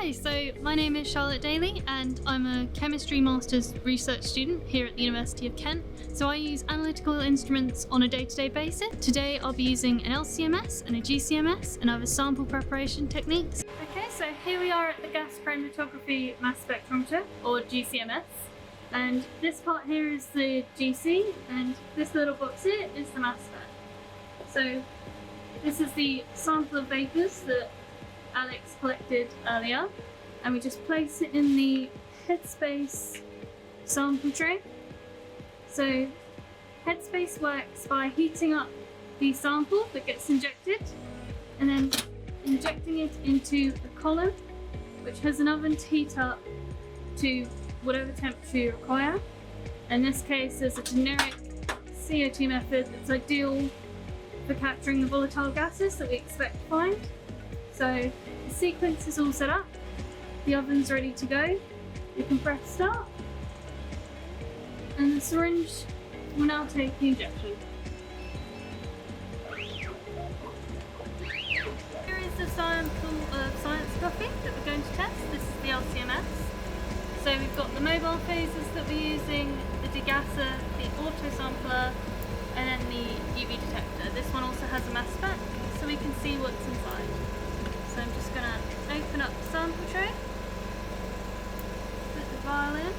Hi, so my name is Charlotte Daley and I'm a chemistry master's research student here at the University of Kent. So I use analytical instruments on a day-to-day basis. Today I'll be using an LCMS and a GCMS and other sample preparation techniques. Okay, so here we are at the gas chromatography mass spectrometer, or GCMS. And this part here is the GC, and this little box here is the mass spec. So this is the sample of vapours that Alex collected earlier, and we just place it in the headspace sample tray. So headspace works by heating up the sample that gets injected and then injecting it into a column which has an oven to heat up to whatever temperature you require. In this case, there's a generic CO2 method that's ideal for capturing the volatile gases that we expect to find. So the sequence is all set up, the oven's ready to go, you can press start, and the syringe will now take the injection. Here is the sample of science coffee that we're going to test. This is the LCMS. So we've got the mobile phases that we're using, the degasser, the auto sampler, and then the UV detector. This one also has a mass spec, so we can see what's inside. So I'm just going to open up the sample tray, put the vial in,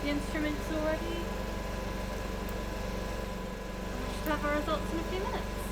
the instrument's all ready, and we should have our results in a few minutes.